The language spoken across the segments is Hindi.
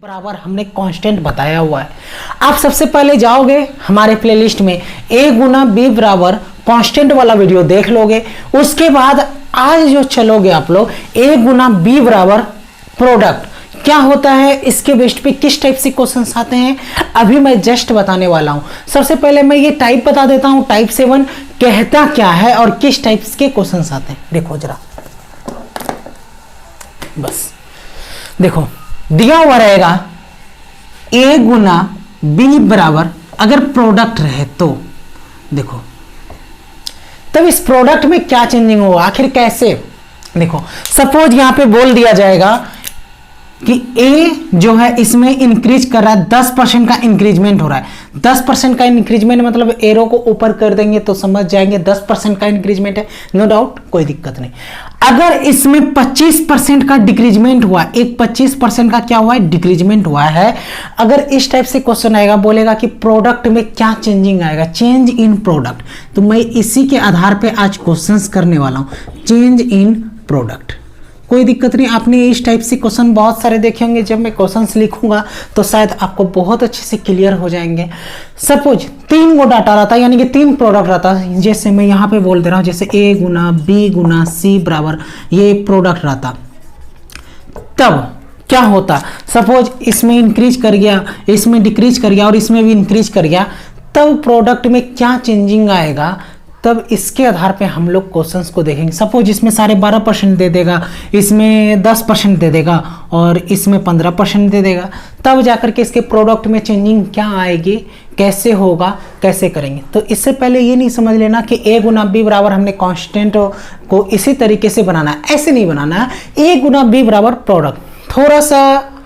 बराबर हमने कांस्टेंट बताया हुआ है। आप सबसे पहले जाओगे हमारे प्लेलिस्ट में a गुना बी बराबर कांस्टेंट वाला वीडियो देख लोगे। उसके बाद आज जो चलोगे आप लोग a गुना बी बराबर प्रोडक्ट क्या होता है, इसके बेस्ट पे किस टाइप से क्वेश्चंस आते हैं अभी मैं जस्ट बताने वाला हूं। सबसे पहले मैं ये टाइप बता देता हूं, टाइप 7 कहता क्या है और किस टाइप्स के क्वेश्चंस आते हैं। देखो जरा, बस देखो दिया हुआ रहेगा a गुना बी बराबर अगर प्रोडक्ट रहे तो देखो तब इस प्रोडक्ट में क्या चेंजिंग होगा, आखिर कैसे। देखो सपोज यहां पे बोल दिया जाएगा कि a जो है इसमें इंक्रीज कर रहा है, 10% का इंक्रीजमेंट हो रहा है। 10% का इंक्रीजमेंट मतलब एरो को ऊपर कर देंगे तो समझ जाएंगे 10% का इंक्रीजमेंट है, नो डाउट, कोई दिक्कत नहीं। अगर इसमें 25% का डिक्रीजमेंट हुआ, एक 25% का क्या हुआ है, डिक्रीजमेंट हुआ है। अगर इस टाइप से क्वेश्चन आएगा, बोलेगा कि प्रोडक्ट में क्या चेंजिंग आएगा, चेंज इन प्रोडक्ट, तो मैं इसी के आधार पर आज क्वेश्चंस करने वाला हूं, चेंज इन प्रोडक्ट। कोई दिक्कत नहीं, आपने इस टाइप से क्वेश्चन बहुत सारे देखे होंगे। जब मैं क्वेश्चंस लिखूंगा तो शायद आपको बहुत अच्छे से क्लियर हो जाएंगे। सपोज 3 गो डाटा रहता है, यानी कि 3 प्रोडक्ट रहता है, जैसे मैं यहाँ पे बोल दे रहा हूँ, जैसे a गुना बी गुना सी बराबर ये प्रोडक्ट रहता, तब क्या होता, सपोज इसमें इंक्रीज कर गया, इसमें डिक्रीज कर गया और इसमें भी इंक्रीज कर गया, तब प्रोडक्ट में क्या चेंजिंग आएगा, तब इसके आधार पे हम लोग क्वेश्चंस को देखेंगे। सपोज इसमें 12.5% दे देगा, इसमें 10% दे देगा और इसमें 15% दे देगा, तब जाकर के इसके प्रोडक्ट में चेंजिंग क्या आएगी, कैसे होगा, कैसे करेंगे। तो इससे पहले ये नहीं समझ लेना कि a गुना बी बराबर हमने कांस्टेंट को इसी तरीके से बनाना है, ऐसे नहीं बनाना है। a गुना बी बराबर प्रोडक्ट थोड़ा सा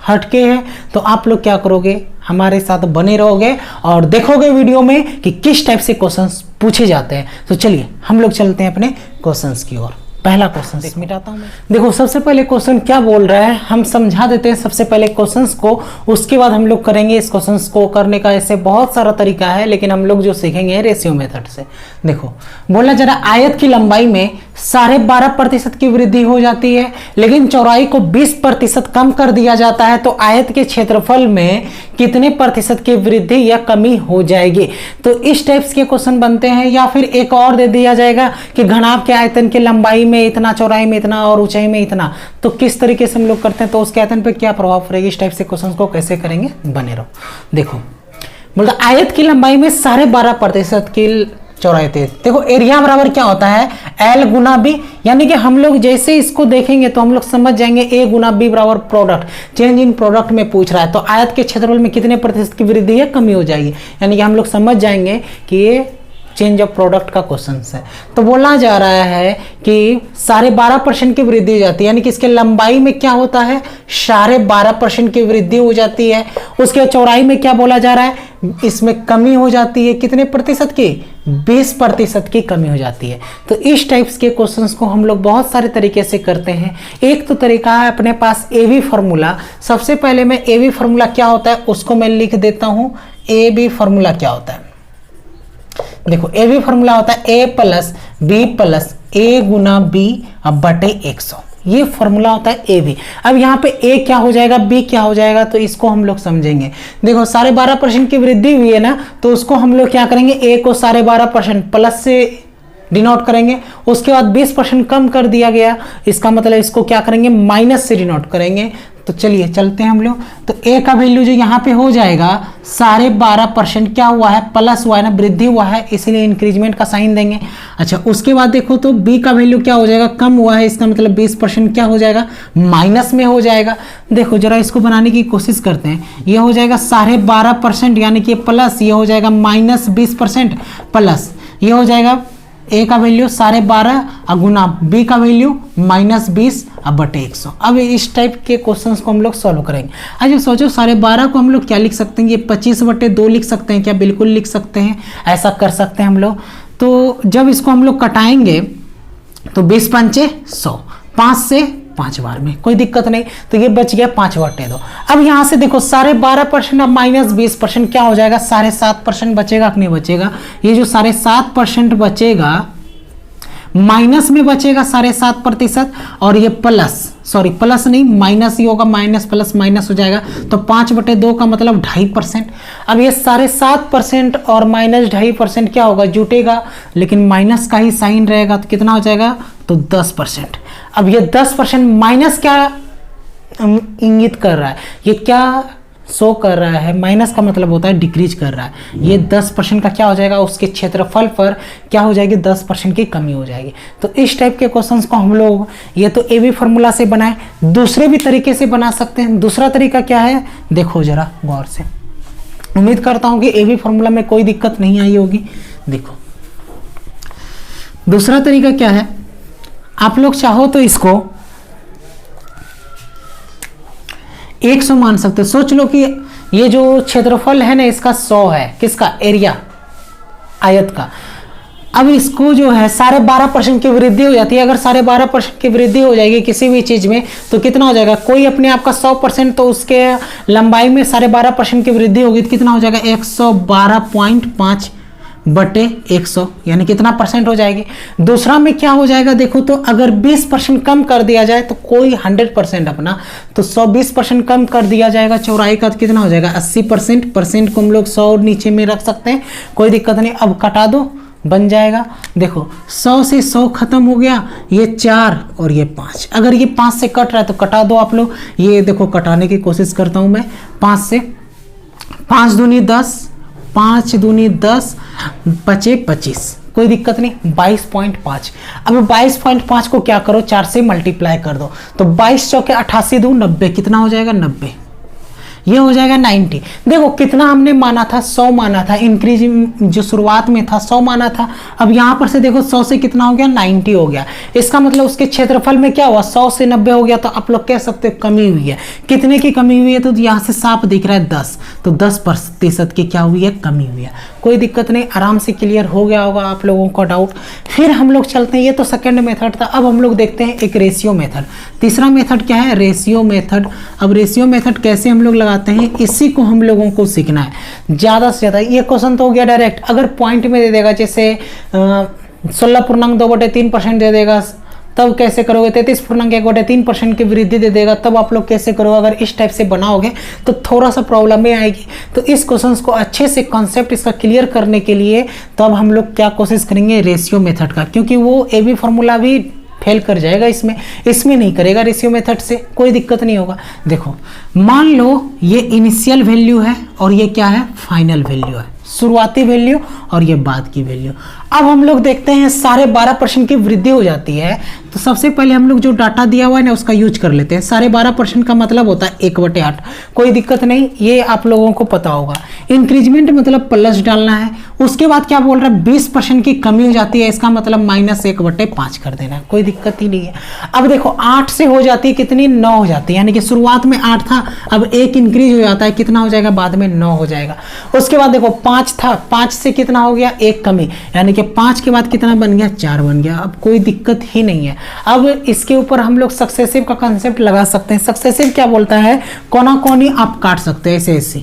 हटके है, तो आप लोग क्या करोगे, हमारे साथ बने रहोगे और देखोगे वीडियो में कि किस टाइप से क्वेश्चंस पूछे जाते हैं। तो चलिए हम लोग चलते हैं अपने क्वेश्चंस की ओर। पहला क्वेश्चन मिटाता हूं मैं। देखो सबसे पहले क्वेश्चन क्या बोल रहा है, हम समझा देते हैं सबसे पहले क्वेश्चंस को, उसके बाद हम लोग करेंगे इस क्वेश्चंस को करने का। ऐसे बहुत सारा तरीका है, लेकिन हम लोग जो सीखेंगे रेशियो मेथड से। देखो बोला जरा आयत की लंबाई में 12.5% की वृद्धि हो जाती है, लेकिन चौड़ाई को 20% कम कर दिया जाता है, तो आयत के क्षेत्रफल में कितने प्रतिशत की वृद्धि या कमी हो जाएगी। तो इस टाइप्स के क्वेश्चन बनते हैं। या फिर एक और दे दिया जाएगा कि घनाभ के आयतन की लंबाई में इतना, चौड़ाई में इतना और ऊंचाई में इतना, तो किस तरीके से हम लोग करते हैं, तो उसके आयतन पे क्या प्रभाव पड़ेगा, इस टाइप से क्वेश्चन को कैसे करेंगे, बने रहो। देखो बोलता आयत की लंबाई में 12.5% की चौड़ाई थी। देखो एरिया बराबर क्या होता है, L गुना बी, यानी कि हम लोग जैसे इसको देखेंगे तो हम लोग समझ जाएंगे a गुना बी बराबर प्रोडक्ट, चेंज इन प्रोडक्ट में पूछ रहा है, तो आयत के क्षेत्रफल में कितने प्रतिशत की वृद्धि या कमी हो जाएगी, यानी कि हम लोग समझ जाएंगे कि ये चेंज ऑफ प्रोडक्ट का क्वेश्चन है। तो बोला जा रहा है कि 12.5% की वृद्धि हो जाती है, यानी कि इसके लंबाई में क्या होता है, 12.5% की वृद्धि हो जाती है। उसके चौड़ाई में क्या बोला जा रहा है, इसमें कमी हो जाती है, कितने प्रतिशत की, 20% की कमी हो जाती है। तो इस टाइप्स के क्वेश्चंस को हम लोग बहुत सारे तरीके से करते हैं। एक तो तरीका है अपने पास AB फार्मूला। सबसे पहले मैं AB फार्मूला क्या होता है उसको मैं लिख देता हूं। AB फार्मूला क्या होता है, देखो AB फार्मूला होता है a plus B plus a गुना बी बटे 100, ये फॉर्मूला होता है AB। अब यहाँ पे a क्या हो जाएगा, b क्या हो जाएगा, तो इसको हम लोग समझेंगे। देखो 12.5% की वृद्धि हुई है ना, तो उसको हम लोग क्या करेंगे, a को 12.5% प्लस से डिनोट करेंगे, उसके बाद 20% कम कर दिया गया, इसका मतलब इसको क्या करेंगे, माइनस से डिनोट करेंगे। तो चलिए चलते हैं हम लोग। तो a का वैल्यू जो यहाँ पे हो जाएगा 12.5% क्या हुआ है, प्लस हुआ है ना, वृद्धि हुआ है, इसीलिए इंक्रीजमेंट का साइन देंगे। अच्छा उसके बाद देखो तो b का वैल्यू क्या हो जाएगा, कम हुआ है, इसका मतलब 20% क्या हो जाएगा, माइनस में हो जाएगा। देखो जरा इसको बनाने की कोशिश करते हैं, ये हो जाएगा 12.5%, यानी कि प्लस, ये हो जाएगा माइनस 20% प्लस, ये हो जाएगा a का वैल्यू 12.5 गुना b का वैल्यू -20 बटे 100। अब इस टाइप के क्वेश्चंस को हम लोग सॉल्व करेंगे। अच्छा सोचो 12.5 को हम लोग क्या लिख सकते हैं, ये 25 बटे 2 लिख सकते हैं क्या, बिल्कुल लिख सकते हैं, ऐसा कर सकते हैं हम लोग। तो जब इसको हम लोग कटाएंगे तो 20 पंचे 100, 5 से 5 बार में, कोई दिक्कत नहीं। तो ये बच गया 5 बटे 2। अब यहाँ से देखो 12.5% अब -20% क्या हो जाएगा, 7.5% बचेगा कि नहीं बचेगा, ये जो 7.5% बचेगा माइनस में बचेगा 7.5%, और ये प्लस नहीं माइनस ही होगा, माइनस प्लस माइनस हो जाएगा, तो 5/2 का मतलब 2.5%। अब ये 7.5% और -2.5% क्या होगा, जुटेगा, लेकिन माइनस का ही साइन रहेगा, तो कितना हो जाएगा, तो 10%। अब ये 10% माइनस क्या इंगित कर रहा है, ये क्या शो कर रहा है, माइनस का मतलब होता है डिक्रीज कर रहा है। ये 10% का क्या हो जाएगा, उसके क्षेत्रफल पर क्या हो जाएगी, 10% की कमी हो जाएगी। तो इस टाइप के क्वेश्चंस को हम लोग ये तो ए बी फॉर्मूला से बनाए, दूसरे भी तरीके से बना सकते हैं। दूसरा तरीका क्या है, देखो जरा गौर से, उम्मीद करता हूं कि ए बी फॉर्मूला में कोई दिक्कत नहीं आई होगी। देखो दूसरा तरीका क्या है, आप लोग चाहो तो इसको 100 मान सकते हो। सोच लो कि ये जो क्षेत्रफल है ना, इसका 100 है, किसका, एरिया, आयत का। अब इसको जो है 12.5% की वृद्धि हो जाती है। अगर 12.5% की वृद्धि हो जाएगी किसी भी चीज में, तो कितना हो जाएगा, कोई अपने आप का 100%, तो उसके लंबाई में 12.5% की वृद्धि होगी, तो कितना हो जाएगा, 112.5 बटे 100, यानी कितना परसेंट हो जाएगी। दूसरा में क्या हो जाएगा, देखो तो अगर 20% कम कर दिया जाए, तो कोई 100% अपना, तो 120% कम कर दिया जाएगा चौड़ाई का, तो कितना हो जाएगा, 80%। परसेंट को हम लोग 100 नीचे में रख सकते हैं, कोई दिक्कत नहीं। अब कटा दो, बन जाएगा। देखो 100 से 100 खत्म हो गया, ये 4 और ये 5। अगर ये 5 से कट रहा है तो कटा दो आप लोग। ये देखो कटाने की कोशिश करता हूं मैं, 5 से, 5 दूनी 10, 5 दूनी 10, बचे 25, कोई दिक्कत नहीं, 22.5। अब 22.5 को क्या करो, 4 से मल्टीप्लाई कर दो, तो 22 चौके 88 दूं 90, कितना हो जाएगा, 90, ये हो जाएगा 90। देखो कितना हमने माना था, 100 माना था, इंक्रीज जो शुरुआत में था 100 माना था। अब यहाँ पर से देखो 100 से कितना हो गया, 90 हो गया। इसका मतलब उसके क्षेत्रफल में क्या हुआ, 100 से 90 हो गया, तो आप लोग कह सकते हो कमी हुई है। कितने की कमी हुई है, तो यहाँ से साफ दिख रहा है 10, तो 10% की क्या हुई है, कमी हुई है। कोई दिक्कत नहीं, आराम से क्लियर हो गया होगा आप लोगों का डाउट। फिर हम लोग चलते हैं, ये तो सेकंड मेथड था। अब हम लोग देखते हैं एक रेशियो मेथड। तीसरा मेथड क्या है, रेशियो मेथड। अब रेशियो मेथड कैसे हम लोग लगाते हैं, इसी को हम लोगों को सीखना है ज्यादा से ज्यादा। ये क्वेश्चन तो हो गया डायरेक्ट, अगर पॉइंट में दे देगा, जैसे 16.2/3% दे देगा, तब कैसे करोगे, 33.1/3% की वृद्धि दे देगा, तब आप लोग कैसे करोगे। अगर इस टाइप से बनाओगे तो थोड़ा सा प्रॉब्लम में आएगी। तो इस क्वेश्चन को अच्छे से कॉन्सेप्ट इसका क्लियर करने के लिए तो अब हम लोग क्या कोशिश करेंगे, रेशियो मेथड का, क्योंकि वो ए बी फॉर्मूला भी फेल कर जाएगा इसमें नहीं करेगा रेशियो मेथड से, कोई दिक्कत नहीं होगा। देखो मान लो ये इनिशियल वैल्यू है और ये क्या है, फाइनल वैल्यू है, शुरुआती वैल्यू और ये बाद की वैल्यू। अब हम लोग देखते हैं 12.5% की वृद्धि हो जाती है, तो सबसे पहले हम लोग जो डाटा दिया हुआ है ना उसका यूज कर लेते हैं। 12.5% का मतलब होता है 1/8, कोई दिक्कत नहीं, ये आप लोगों को पता होगा। इंक्रीजमेंट मतलब प्लस डालना है। उसके बाद क्या बोल रहा है, 20% की कमी हो जाती है, इसका मतलब -1/5 कर देना है, कोई दिक्कत ही नहीं है। अब देखो 8 से हो जाती है कितनी, 9 हो जाती है, यानी कि शुरुआत में 8 था, अब 1 इंक्रीज हो जाता है, कितना हो जाएगा, बाद में 9 हो जाएगा। उसके बाद देखो 5 था, 5 से कितना हो गया, 1 कमी, यानी कि 5 के बाद कितना बन गया, 4 बन गया। अब कोई दिक्कत ही नहीं है। अब इसके ऊपर हम लोग सक्सेसिव का कंसेप्ट लगा सकते हैं। सक्सेसिव क्या बोलता है, कोना कोनी आप काट सकते हैं, ऐसे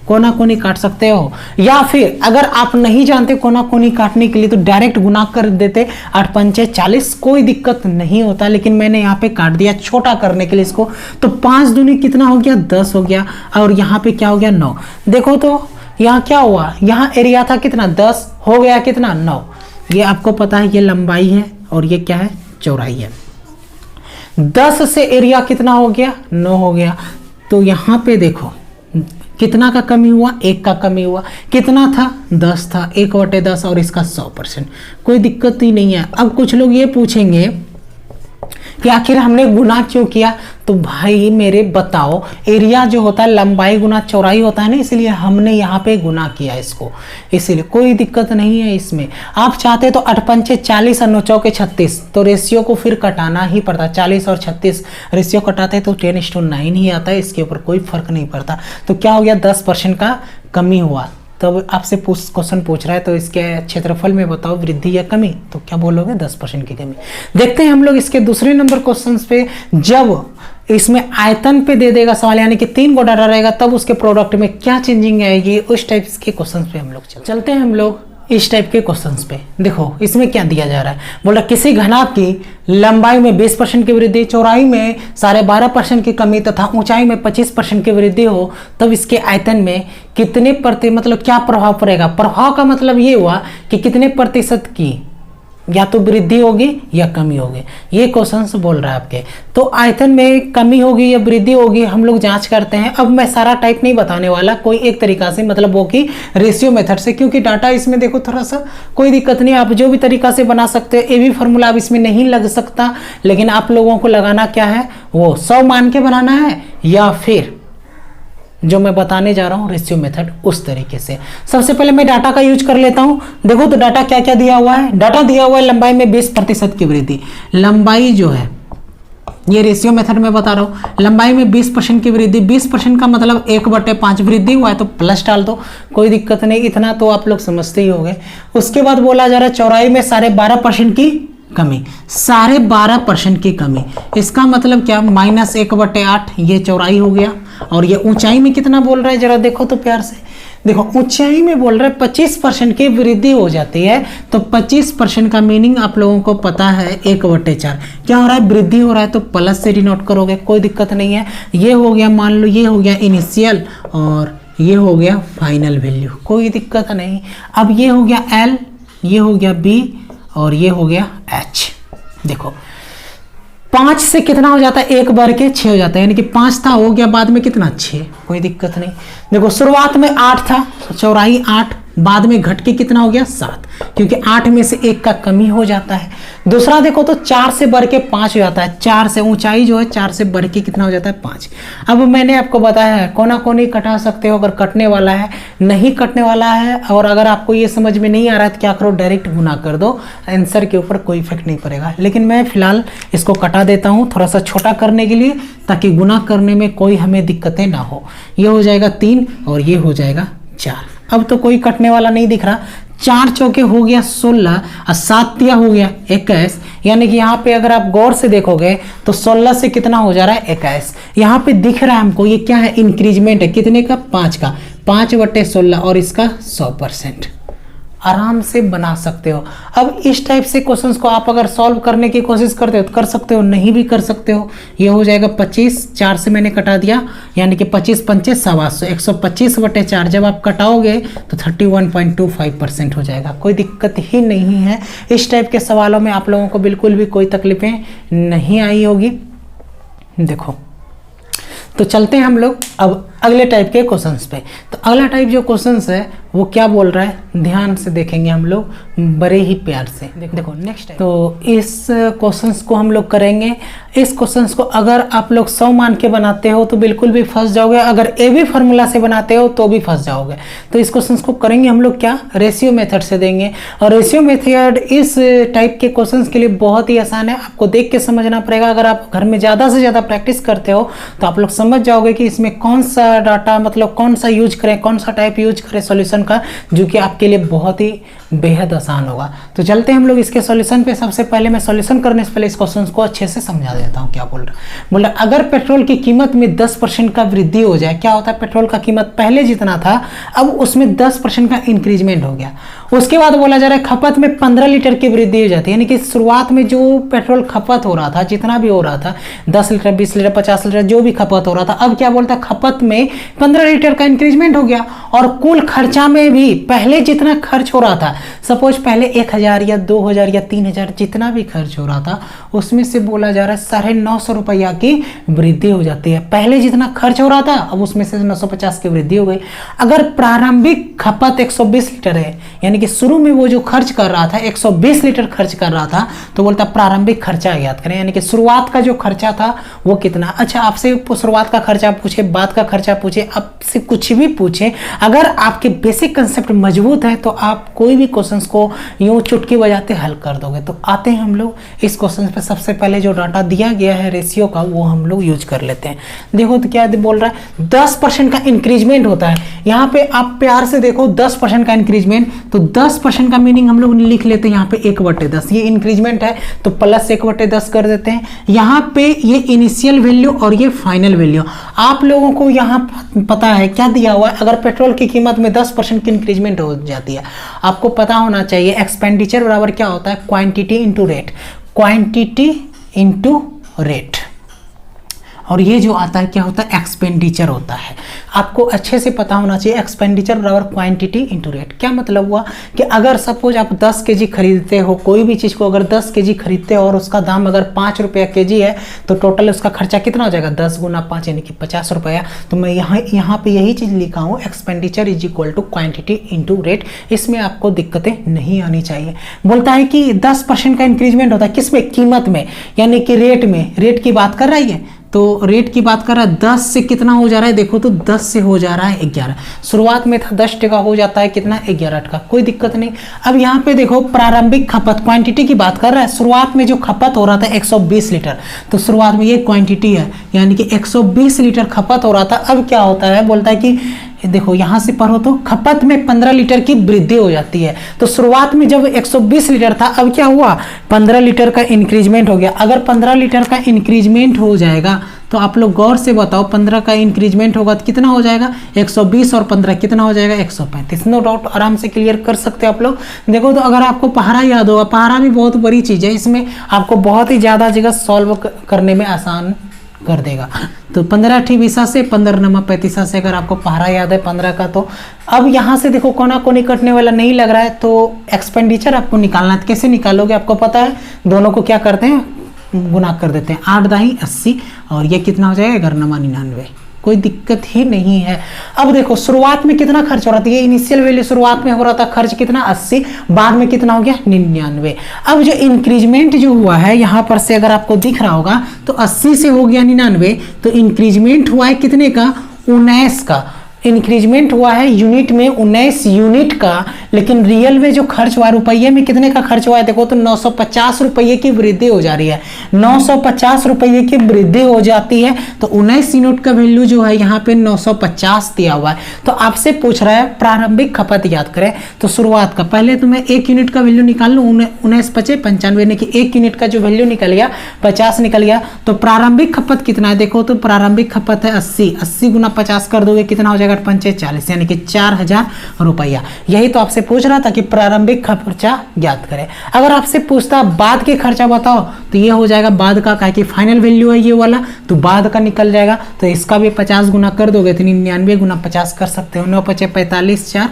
कोना कोनी काट सकते हो, या फिर अगर आप नहीं जानते कोना कोनी काटने के लिए तो डायरेक्ट गुना कर देते, 8 पंचे 40, कोई दिक्कत नहीं होता। लेकिन मैंने यहाँ पे काट दिया छोटा करने के लिए इसको, तो 5 दूनी कितना हो गया, 10 हो गया, और यहाँ पे क्या हो गया, 9। देखो तो यहाँ क्या हुआ, यहाँ एरिया था कितना, 10 हो गया कितना, 9। ये आपको पता है, ये लंबाई है और ये क्या है, चौड़ाई है। 10 से एरिया कितना हो गया, 9 हो गया। तो यहाँ पे देखो कितना का कमी हुआ, 1 का कमी हुआ। कितना था, 10 था, 1/10 और इसका 100%, कोई दिक्कत ही नहीं है। अब कुछ लोग ये पूछेंगे कि आखिर हमने गुना क्यों किया, तो भाई मेरे बताओ, एरिया जो होता है लंबाई गुना चौड़ाई होता है ना, इसलिए हमने यहाँ पे गुना किया इसको, इसीलिए कोई दिक्कत नहीं है इसमें। आप चाहते तो 8 पंचे 40 और 9 चौके 36, तो रेशियो को फिर कटाना ही पड़ता। 40 और 36 रेशियो कटाते तो 10:9 ही आता है, इसके ऊपर कोई फर्क नहीं पड़ता। तो क्या हो गया, 10% का कमी हुआ। तब आपसे क्वेश्चन पूछ रहा है तो इसके क्षेत्रफल में बताओ वृद्धि या कमी, तो क्या बोलोगे, 10% की कमी। देखते हैं हम लोग इसके दूसरे नंबर क्वेश्चन पे, जब इसमें आयतन पे दे देगा सवाल, यानी कि 3 गो डाटा रहेगा, तब उसके प्रोडक्ट में क्या चेंजिंग आएगी, उस टाइप के क्वेश्चन पे हम लोग चलते हैं। हम लोग इस टाइप के क्वेश्चंस पे देखो इसमें क्या दिया जा रहा है, बोला किसी घनाभ की लंबाई में 20% की वृद्धि, चौड़ाई में 12.5% की कमी तथा ऊंचाई में 25% की वृद्धि हो तब इसके आयतन में कितने मतलब क्या प्रभाव पड़ेगा। प्रभाव का मतलब ये हुआ कि कितने प्रतिशत की या तो वृद्धि होगी या कमी होगी, ये क्वेश्चंस बोल रहा है आपके। तो आयतन में कमी होगी या वृद्धि होगी हम लोग जांच करते हैं। अब मैं सारा टाइप नहीं बताने वाला, कोई एक तरीका से मतलब वो कि रेशियो मेथड से, क्योंकि डाटा इसमें देखो थोड़ा सा कोई दिक्कत नहीं, आप जो भी तरीका से बना सकते हो। ए भी फॉर्मूला अब इसमें नहीं लग सकता, लेकिन आप लोगों को लगाना क्या है, वो 100 मान के बनाना है या फिर जो मैं बताने जा रहा हूं रेशियो मेथड उस तरीके से। सबसे पहले मैं डाटा का यूज कर लेता हूं। देखो तो डाटा क्या क्या दिया हुआ है, डाटा दिया हुआ है लंबाई में 20% की वृद्धि। लंबाई जो है ये रेशियो मेथड में बता रहा हूं, लंबाई में 20% की वृद्धि, 20% का मतलब 1/5 वृद्धि हुआ है तो प्लस डाल दो, कोई दिक्कत नहीं, इतना तो आप लोग समझते ही होंगे। उसके बाद बोला जा रहा है चौड़ाई में 12.5% की कमी, 12.5% की कमी, इसका मतलब क्या, -1/8 ये चौड़ाई हो गया। और ये ऊंचाई में कितना बोल रहा है जरा देखो तो प्यार से, देखो ऊंचाई में बोल रहा है 25% की वृद्धि हो जाती है, तो 25% का मीनिंग आप लोगों को पता है 1/4। क्या हो रहा है, वृद्धि हो रहा है तो प्लस से डिनोट करोगे, कोई दिक्कत नहीं है। ये हो गया, मान लो ये हो गया इनिशियल और ये हो गया फाइनल वैल्यू, कोई दिक्कत नहीं। अब ये हो गया L, ये हो गया B और ये हो गया H। देखो 5 से कितना हो जाता है, 1 बढ़ के 6 हो जाता है, यानी कि 5 था हो गया बाद में कितना 6, कोई दिक्कत नहीं। देखो शुरुआत में 8 था, चौड़ाई 8, बाद में घट के कितना हो गया 7, क्योंकि 8 में से 1 का कमी हो जाता है। दूसरा देखो तो 4 से बढ़ के 5 हो जाता है, 4 से ऊंचाई जो है 4 से बढ़ के कितना हो जाता है 5। अब मैंने आपको बताया है कोना कोनी कटा सकते हो अगर कटने वाला है, नहीं कटने वाला है और अगर आपको ये समझ में नहीं आ रहा है तो क्या करो, डायरेक्ट गुना कर दो, आंसर के ऊपर कोई इफेक्ट नहीं पड़ेगा। लेकिन मैं फिलहाल इसको कटा देता हूँ थोड़ा सा छोटा करने के लिए, ताकि गुना करने में कोई हमें दिक्कतें ना हो। ये हो जाएगा 3 और ये हो जाएगा 4। अब तो कोई कटने वाला नहीं दिख रहा, 4 चौके हो गया 16 और 7 तिया हो गया 21, यानी कि यहाँ पे अगर आप गौर से देखोगे तो 16 से कितना हो जा रहा है 21। यहाँ पे दिख रहा है हमको ये क्या है, इंक्रीजमेंट है, कितने का, 5 का, 5/16 और इसका 100%। आराम से बना सकते हो। अब इस टाइप से क्वेश्चंस को आप अगर सॉल्व करने की कोशिश करते हो तो कर सकते हो, नहीं भी कर सकते हो। ये हो जाएगा 25, 4 से मैंने कटा दिया, यानी कि 25 पंचे 125, 125/4 जब आप कटाओगे तो 31.25% हो जाएगा, कोई दिक्कत ही नहीं है। इस टाइप के सवालों में आप लोगों को बिल्कुल भी कोई तकलीफें नहीं आई होगी। देखो तो चलते हैं हम लोग अब अगले टाइप के क्वेश्चंस पे। तो अगला टाइप जो क्वेश्चंस है वो क्या बोल रहा है, ध्यान से देखेंगे हम लोग बड़े ही प्यार से। देखो नेक्स्ट तो इस क्वेश्चंस को हम लोग करेंगे। इस क्वेश्चंस को अगर आप लोग 100 मान के बनाते हो तो बिल्कुल भी फंस जाओगे, अगर ए बी फार्मूला से बनाते हो तो भी फंस जाओगे। तो इस क्वेश्चंस को करेंगे हम लोग क्या, रेशियो मेथड से देंगे। और रेशियो मेथड इस टाइप के क्वेश्चंस के लिए बहुत ही आसान है, आपको देख के समझना पड़ेगा। अगर आप घर में ज़्यादा से ज़्यादा प्रैक्टिस करते हो तो आप लोग समझ जाओगे कि इसमें कौन सा डाटा मतलब कौन सा यूज करें, कौन सा टाइप यूज करें सॉल्यूशन का, जो कि आपके लिए बहुत ही बेहद आसान होगा। तो चलते हैं हम लोग इसके सॉल्यूशन पे। सबसे पहले मैं सॉल्यूशन करने से पहले इस क्वेश्चन को अच्छे से समझा देता हूँ। क्या बोल रहा है, अगर पेट्रोल की कीमत में 10% का वृद्धि हो जाए, क्या होता है, पेट्रोल का कीमत पहले जितना था अब उसमें 10% का इंक्रीजमेंट हो गया। उसके बाद बोला जा रहा है खपत में 15 लीटर की वृद्धि हो जाती है, यानी कि शुरुआत में जो पेट्रोल खपत हो रहा था, जितना भी हो रहा था 10 लीटर 20 लीटर 50 लीटर जो भी खपत हो रहा था, अब क्या बोलता है, खपत में 15 लीटर का इंक्रीजमेंट हो गया। और कुल खर्चा में भी पहले जितना खर्च हो रहा था, सपोज पहले 1000 या 2000 या 3000 जितना भी खर्च हो रहा था, उसमें से बोला जा रहा है 950 रुपया की वृद्धि हो जाती है। पहले जितना खर्च हो रहा था अब उसमें से 950 की वृद्धि हो गई। अगर प्रारंभिक खपत 120 लीटर है, यानी कि शुरू में वो जो खर्च कर रहा था 120 लीटर खर्च कर रहा था, तो बोलता प्रारंभिक खर्चा ज्ञात करें, यानी कि शुरुआत का जो खर्चा था वो कितना। अच्छा, आपसे शुरुआत का खर्चा पूछे, बाद का खर्चा पूछे, आपसे कुछ भी पूछे, अगर आपके बेसिक कंसेप्ट मजबूत है तो आप कोई भी क्वेश्चंस को यूं चुटकी बजाते हल कर दोगे। तो आते हैं हम लोग इस क्वेश्चन पे। सबसे पहले जो डाटा दिया गया है रेशियो का वो हम लोग यूज कर लेते हैं। देखो तो क्या बोल रहा है, 10% का इंक्रीजमेंट होता है। यहाँ पे आप प्यार से देखो 10% का इंक्रीजमेंट, तो 10% का मीनिंग हम लोग लिख लेते हैं यहाँ पे 1/10, ये इंक्रीजमेंट है तो प्लस 1/10 कर देते हैं। यहाँ पे ये इनिशियल वैल्यू और ये फाइनल वैल्यू। आप लोगों को यहाँ पता है क्या दिया हुआ है, अगर पेट्रोल की कीमत में 10% की इंक्रीजमेंट हो जाती है, आपको पता होना चाहिए एक्सपेंडिचर बराबर क्या होता है, quantity into rate, quantity into rate. और ये जो आता है क्या होता है, एक्सपेंडिचर होता है। आपको अच्छे से पता होना चाहिए एक्सपेंडिचर बराबर क्वांटिटी इंटू रेट। क्या मतलब हुआ कि अगर सपोज आप 10 केजी खरीदते हो, कोई भी चीज़ को अगर 10 केजी खरीदते हो और उसका दाम अगर 5 रुपया केजी है, तो टोटल उसका खर्चा कितना हो जाएगा, 10 गुना 5 यानी कि 50 रुपया। तो मैं यहाँ पे यही चीज़ लिखा हूँ, expenditure is equal to quantity into rate. इसमें आपको दिक्कतें नहीं आनी चाहिए। बोलता है कि 10% का इंक्रीजमेंट होता है किसमें, कीमत में, यानी कि रेट में। रेट की बात कर रहा है, तो रेट की बात कर रहा है, 10 से कितना हो जा रहा है, देखो तो 10 से हो जा रहा है 11। शुरुआत में था 10 टका, हो जाता है कितना, 11 टका, कोई दिक्कत नहीं। अब यहाँ पे देखो प्रारंभिक खपत, क्वांटिटी की बात कर रहा है। शुरुआत में जो खपत हो रहा था 120 लीटर, तो शुरुआत में ये क्वांटिटी है, यानी कि 120 लीटर खपत हो रहा था। अब क्या होता है, बोलता है कि देखो यहां से पढ़ो तो खपत में 15 लीटर की वृद्धि हो जाती है। तो शुरुआत में जब 120 लीटर था, अब क्या हुआ, 15 लीटर का इंक्रीजमेंट हो गया। अगर 15 लीटर का इंक्रीजमेंट हो जाएगा तो आप लोग गौर से बताओ, 15 का इंक्रीजमेंट होगा तो कितना हो जाएगा, 120 और 15 कितना हो जाएगा, 135। नो डाउट, आराम से क्लियर कर सकते हो आप लोग। देखो तो अगर आपको पहाड़ा याद होगा, पहाड़ा भी बहुत बड़ी चीज़ है, इसमें आपको बहुत ही ज़्यादा जगह सॉल्व करने में आसान कर देगा। तो 15 ठी 20 से 15 नमा 35 से अगर आपको पहाड़ा याद है 15 का, तो अब यहाँ से देखो कोना कोनी कटने वाला नहीं लग रहा है, तो एक्सपेंडिचर आपको निकालना है। कैसे निकालोगे, आपको पता है, दोनों को क्या करते हैं, गुना कर देते हैं, 8 दाही 80 और ये कितना हो जाएगा, 11 नमा 99। कोई दिक्कत ही नहीं है। अब देखो शुरुआत में कितना खर्च हो रहा था, ये इनिशियल वैल्यू शुरुआत में हो रहा था खर्च कितना, 80, बाद में कितना हो गया, 99। अब जो इंक्रीजमेंट जो हुआ है यहाँ पर से अगर आपको दिख रहा होगा तो 80 से हो गया 99, तो इंक्रीजमेंट हुआ है कितने का, 19 का। इंक्रीजमेंट हुआ है यूनिट में 19 यूनिट का, लेकिन रियल में जो खर्च हुआ रुपये में कितने का खर्च हुआ है, देखो तो 950 रुपये की वृद्धि हो जा रही है। 950 रुपये की वृद्धि हो जाती है, तो 19 यूनिट का वैल्यू जो है यहाँ पे 950 दिया हुआ है। तो आपसे पूछ रहा है प्रारंभिक खपत याद करें, तो शुरुआत का पहले तो मैं 1 यूनिट का वैल्यू निकाल लूँ, 19 × 5 = 95, यानी कि 1 यूनिट का जो वैल्यू निकल गया 50 निकल गया। तो प्रारंभिक खपत कितना है, देखो तो प्रारंभिक खपत है 80, 80 गुना 50 कर दोगे कितना हो जाएगा, 40, यानी कि 4000 रुपया। यही तो आपसे पूछ रहा था कि प्रारंभिक खर्चा ज्ञात करें। अगर आपसे पूछता बाद के खर्चा बताओ, तो ये हो जाएगा बाद का, क्या कि फाइनल वैल्यू है ये वाला, तो बाद का निकल जाएगा। तो इसका भी 50 गुना कर दोगे तो 99 गुना 50 कर सकते हो, 9 × 5 = 45, 4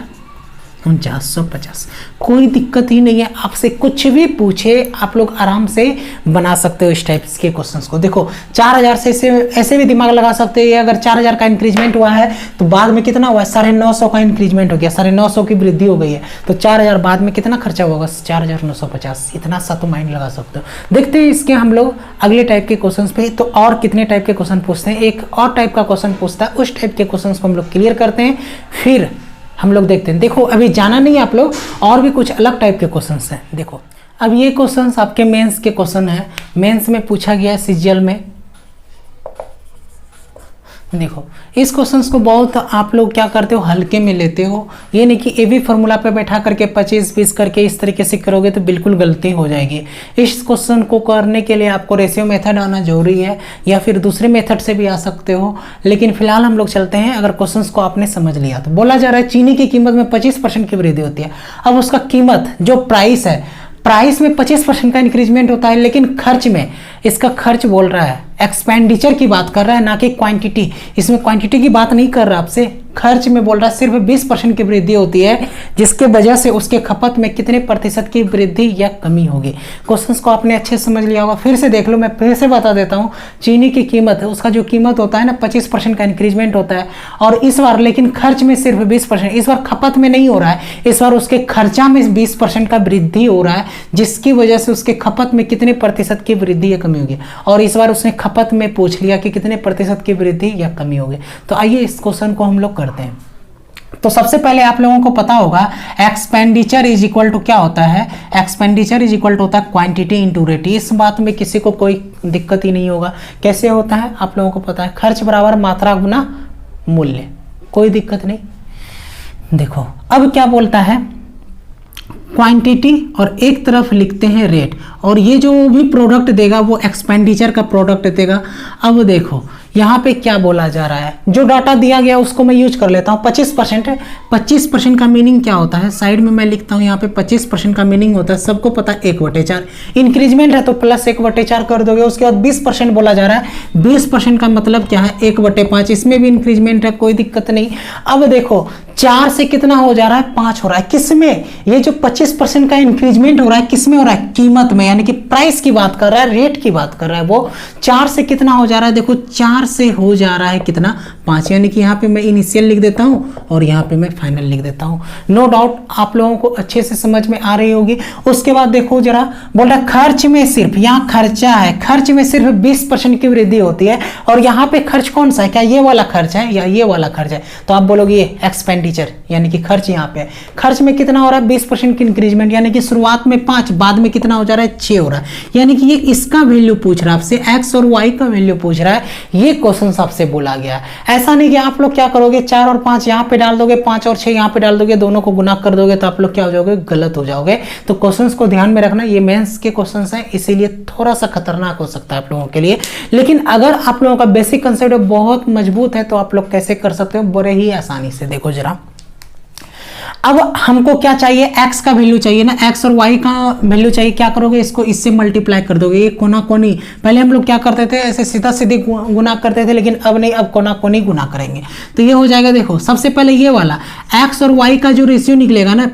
4950। कोई दिक्कत ही नहीं है, आपसे कुछ भी पूछे आप लोग आराम से बना सकते हो इस टाइप के क्वेश्चंस को। देखो 4000 से ऐसे भी दिमाग लगा सकते हैं, अगर 4000 का इंक्रीजमेंट हुआ है तो बाद में कितना हुआ है, 950 का इंक्रीजमेंट हो गया, 950 की वृद्धि हो गई है, तो 4000 बाद में कितना खर्चा होगा, 4950। इतना सा तो माइंड लगा सकते हो। देखते हैं इसके हम लोग अगले टाइप के क्वेश्चन पे, तो और कितने टाइप के क्वेश्चन पूछते हैं। एक और टाइप का क्वेश्चन पूछता है, उस टाइप के क्वेश्चन को हम लोग क्लियर करते हैं, फिर हम लोग देखते हैं। देखो अभी जाना नहीं है आप लोग, और भी कुछ अलग टाइप के क्वेश्चंस हैं। देखो अब ये क्वेश्चंस आपके मेंस के क्वेश्चन है, मेंस में पूछा गया है सीजीएल में। देखो इस क्वेश्चंस को बहुत आप लोग क्या करते हो, हल्के में लेते हो। ये नहीं कि ए बी फॉर्मूला पे बैठा करके 25-20 करके इस तरीके से करोगे तो बिल्कुल गलती हो जाएगी। इस क्वेश्चन को करने के लिए आपको रेशियो मेथड आना जरूरी है, या फिर दूसरे मेथड से भी आ सकते हो, लेकिन फिलहाल हम लोग चलते हैं। अगर क्वेश्चन को आपने समझ लिया तो बोला जा रहा है चीनी की कीमत में 25% की वृद्धि होती है। अब उसका कीमत जो प्राइस है, प्राइस में 25% का इंक्रीजमेंट होता है, लेकिन खर्च में इसका खर्च बोल रहा है, एक्सपेंडिचर की बात कर रहा है, ना कि क्वांटिटी। इसमें क्वांटिटी की बात नहीं कर रहा आपसे, खर्च में बोल रहा है सिर्फ 20% की वृद्धि होती है, जिसके वजह से उसके खपत में कितने प्रतिशत की वृद्धि या कमी होगी। क्वेश्चंस को आपने अच्छे से समझ लिया होगा, फिर से देख लो, मैं फिर से बता देता हूँ। चीनी की कीमत, उसका जो कीमत होता है ना 25% का इंक्रीजमेंट होता है, और इस बार लेकिन खर्च में सिर्फ 20%, इस बार खपत में नहीं हो रहा है, इस बार उसके खर्चा में 20% का वृद्धि हो रहा है, जिसकी वजह से उसके खपत में कितने प्रतिशत की वृद्धि या कमी होगी। और इस बार उसने खपत में पूछ लिया कि कितने प्रतिशत की वृद्धि या कमी होगी। तो आइए इस क्वेश्चन को हम लोग करते हैं। तो सबसे पहले आप लोगों को पता होगा एक्सपेंडिचर इज इक्वल टू क्या होता है, एक्सपेंडिचर इज इक्वल टू होता है क्वांटिटी इंटू रेट। इस बात में किसी को कोई दिक्कत ही नहीं होगा। कैसे होता है आप लोगों को पता है, खर्च बराबर मात्रा गुना मूल्य, कोई दिक्कत नहीं। देखो अब क्या बोलता है, क्वांटिटी और एक तरफ लिखते हैं रेट, और ये जो भी प्रोडक्ट देगा वो एक्सपेंडिचर का प्रोडक्ट देगा। अब देखो यहाँ पे क्या बोला जा रहा है, जो डाटा दिया गया उसको मैं यूज कर लेता हूँ। 25% है, 25% का मीनिंग क्या होता है, साइड में मैं लिखता हूँ यहाँ पे 25% का मीनिंग होता है, सबको पता है 1/4। इंक्रीजमेंट है तो प्लस 1/4 कर दोगे। उसके बाद 20% बोला जा रहा है, 20% का मतलब क्या है 1/5, इसमें भी इंक्रीजमेंट है, कोई दिक्कत नहीं। अब देखो 4 से कितना हो जा रहा है, 5 हो रहा है, किसमें, ये जो 25% का इंक्रीजमेंट हो रहा है किसमें हो रहा है, कीमत में, यानी कि प्राइस की बात कर रहा है, रेट की बात कर रहा है। वो 4 से कितना हो जा रहा है, देखो 4 से हो जा रहा है कितना, 5, यानी कि यहाँ पे मैं इनिशियल लिख देता हूँ और यहाँ पे मैं फाइनल लिख देता हूँ। नो डाउट आप लोगों को अच्छे से समझ में आ रही होगी। उसके बाद देखो जरा, बोल रहा है खर्च में सिर्फ, यहाँ खर्चा है, खर्च में सिर्फ 20% की वृद्धि होती है। और यहाँ पे खर्च कौन सा है, क्या ये वाला खर्च है या ये वाला खर्च है, तो आप बोलोगे ये एक्सपेंडिचर, यानी कि खर्च यहाँ पे है। खर्च में कितना हो रहा है, 20% की इंक्रीजमेंट, यानी कि शुरुआत में 5, बाद में कितना हो जा रहा है, 6 हो रहा है। यानी कि ये इसका वैल्यू पूछ रहा है आपसे, एक्स और वाई का वैल्यू पूछ रहा है, ये क्वेश्चन आपसे बोला गया है। ऐसा नहीं कि आप लोग क्या करोगे, 4 और 5 यहाँ पे डाल दोगे, 5 और 6 यहाँ पे डाल दोगे, दोनों को गुना कर दोगे, तो आप लोग क्या हो जाओगे, गलत हो जाओगे। तो क्वेश्चंस को ध्यान में रखना, ये मेंस के क्वेश्चंस हैं, इसीलिए थोड़ा सा खतरनाक हो सकता है आप लोगों के लिए। लेकिन अगर आप लोगों का बेसिक कंसेप्ट बहुत मजबूत है तो आप लोग कैसे कर सकते हो, बड़े ही आसानी से। देखो जरा, अब हमको क्या चाहिए, x का वैल्यू चाहिए ना, x और y का वैल्यू चाहिए। क्या करोगे, इसको इससे मल्टीप्लाई कर दोगे, ये कोना कोनी। पहले हम लोग क्या करते थे, ऐसे सीधा सीधे गुना करते थे, लेकिन अब नहीं, अब कोना कोनी गुना करेंगे। तो ये हो जाएगा, देखो सबसे पहले ये वाला x और y का जो रेशियो निकलेगा ना,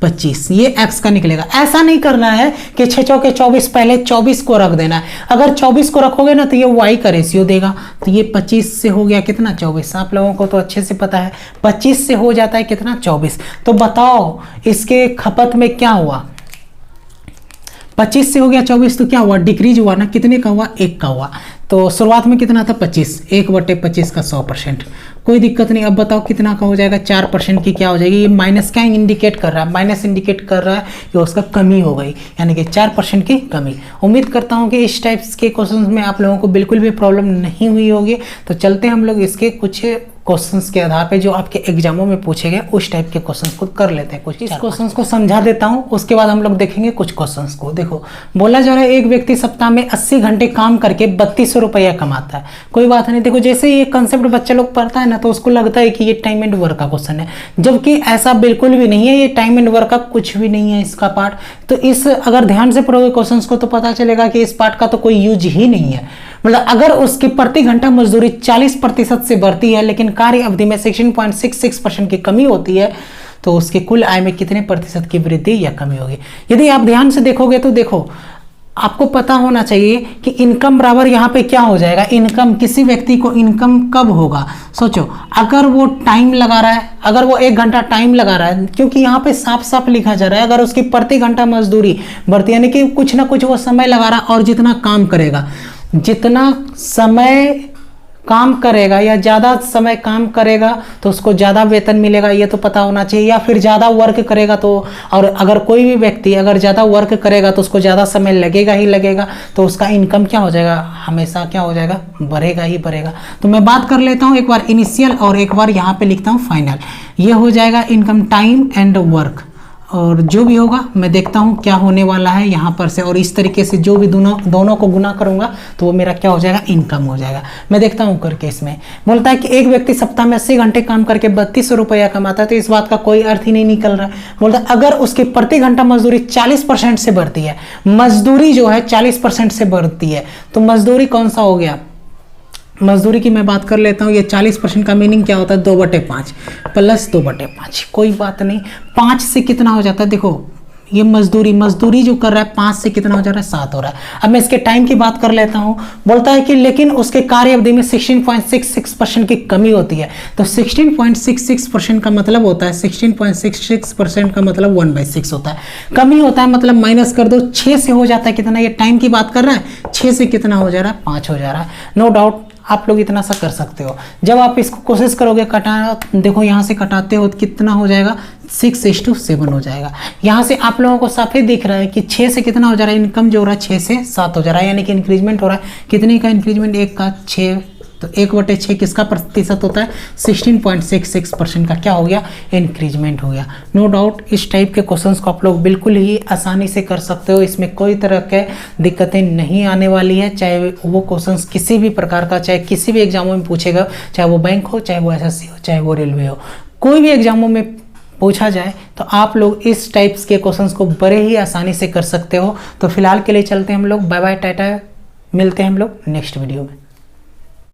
25, ये x का निकलेगा। ऐसा नहीं करना है कि 6 चौके 24, पहले 24 को रख देना है। अगर 24 को रखोगे ना तो ये y का रेशियो देगा। तो ये 25 से हो गया कितना, 24। आप लोगों को तो अच्छे से पता है 25 से हो जाता है कितना, 24। तो बताओ इसके खपत में क्या हुआ, 25 से हो गया 24, तो क्या हुआ, डिक्रीज हुआ ना, कितने का हुआ, 1 का हुआ। तो शुरुआत में कितना था, 25, 1/25 का 100%, कोई दिक्कत नहीं। अब बताओ कितना का हो जाएगा, 4% की क्या हो जाएगी, ये माइनस क्या इंडिकेट कर रहा है, माइनस इंडिकेट कर रहा है कि उसका कमी हो गई, यानी कि 4% की कमी। उम्मीद करता हूँ कि इस टाइप्स के क्वेश्चंस में आप लोगों को बिल्कुल भी प्रॉब्लम नहीं हुई होगी। तो चलते हम लोग इसके कुछ क्वेश्चंस के आधार पे जो आपके एग्जामों में पूछे गए उस टाइप के क्वेश्चंस को कर लेते हैं। कुछ इस क्वेश्चंस को समझा देता हूं, उसके बाद हम लोग देखेंगे कुछ क्वेश्चंस को। देखो बोला जा रहा है एक व्यक्ति सप्ताह में 80 घंटे काम करके 3200 रुपया कमाता है। कोई बात नहीं, देखो जैसे ये कंसेप्ट बच्चा लोग पढ़ता है ना तो उसको लगता है कि ये टाइम एंड वर्क का क्वेश्चन है, जबकि ऐसा बिल्कुल भी नहीं है। ये टाइम एंड वर्क का कुछ भी नहीं है इसका पार्ट। तो इस अगर ध्यान से पढ़ोगे क्वेश्चंस को तो पता चलेगा कि इस पार्ट का तो कोई यूज ही नहीं है। मतलब अगर उसकी प्रति घंटा मजदूरी 40% से बढ़ती है लेकिन कार्य अवधि में 16.66% की कमी होती है तो उसके कुल आय में कितने प्रतिशत की वृद्धि या कमी होगी। यदि आप ध्यान से देखोगे तो देखो आपको पता होना चाहिए कि इनकम बराबर यहाँ पे क्या हो जाएगा, इनकम, किसी व्यक्ति को इनकम कब होगा। सोचो अगर वो टाइम लगा रहा है, अगर वो 1 घंटा टाइम लगा रहा है, क्योंकि यहाँ पे साफ साफ लिखा जा रहा है अगर उसकी प्रति घंटा मजदूरी बढ़ती यानी कि कुछ ना कुछ वो समय लगा रहा है और जितना काम करेगा, जितना समय काम करेगा या ज़्यादा समय काम करेगा तो उसको ज़्यादा वेतन मिलेगा, ये तो पता होना चाहिए। या फिर ज़्यादा वर्क करेगा तो, और अगर कोई भी व्यक्ति अगर ज़्यादा वर्क करेगा तो उसको ज़्यादा समय लगेगा ही लगेगा, तो उसका इनकम क्या हो जाएगा, हमेशा क्या हो जाएगा, बढ़ेगा ही बढ़ेगा। तो मैं बात कर लेता हूँ एक बार इनिशियल और एक बार यहाँ पे लिखता हूँ फाइनल। ये हो जाएगा इनकम टाइम एंड वर्क, और जो भी होगा मैं देखता हूँ क्या होने वाला है यहाँ पर से, और इस तरीके से जो भी दोनों को गुना करूंगा तो वो मेरा क्या हो जाएगा, इनकम हो जाएगा। मैं देखता हूँ करके इसमें बोलता है कि एक व्यक्ति सप्ताह में 80 घंटे काम करके 3200 रुपया कमाता है, तो इस बात का कोई अर्थ ही नहीं निकल रहा है। बोलता है अगर उसकी प्रति घंटा मजदूरी 40% से बढ़ती है, मजदूरी जो है 40% से बढ़ती है, तो मजदूरी कौन सा हो गया, मजदूरी की मैं बात कर लेता हूँ। ये 40% का मीनिंग क्या होता है, 2/5 प्लस 2/5, कोई बात नहीं। 5 से कितना हो जाता है, देखो ये मजदूरी जो कर रहा है 5 से कितना हो जा रहा है, 7 हो रहा है। अब मैं इसके टाइम की बात कर लेता हूँ। बोलता है कि लेकिन उसके कार्य अवधि में 16.66% की कमी होती है। तो 16.66% का मतलब होता है, 16.66% का मतलब 1/6 होता है। कमी होता है मतलब माइनस कर दो, 6 से हो जाता है कितना, ये टाइम की बात कर रहा है, 6 से कितना हो जा रहा है, 5 हो जा रहा है। नो डाउट आप लोग इतना सा कर सकते हो। जब आप इसको कोशिश करोगे कटाना, देखो यहाँ से कटाते हो तो कितना हो जाएगा, 6:7 हो जाएगा। यहाँ से आप लोगों को साफ ही दिख रहा है कि 6 से कितना हो जा रहा है, इनकम जो हो रहा है 6 से 7 हो जा रहा है, यानी कि इंक्रीजमेंट हो रहा है। कितने का इंक्रीजमेंट, 1 का 6, तो 1/6 किसका प्रतिशत होता है? 16.66% का क्या हो गया? इंक्रीजमेंट हो गया। नो डाउट इस टाइप के क्वेश्चंस को आप लोग बिल्कुल ही आसानी से कर सकते हो, इसमें कोई तरह के दिक्कतें नहीं आने वाली है। चाहे वो क्वेश्चंस किसी भी प्रकार का, चाहे किसी भी एग्जामों में पूछेगा, चाहे वो बैंक हो, चाहे वो एसएससी हो, चाहे वो रेलवे हो, कोई भी एग्जामों में पूछा जाए तो आप लोग इस टाइप्स के क्वेश्चंस को बड़े ही आसानी से कर सकते हो। तो फिलहाल के लिए चलते हैं हम लोग, बाय बाय टाटा, मिलते हैं हम लोग नेक्स्ट वीडियो में।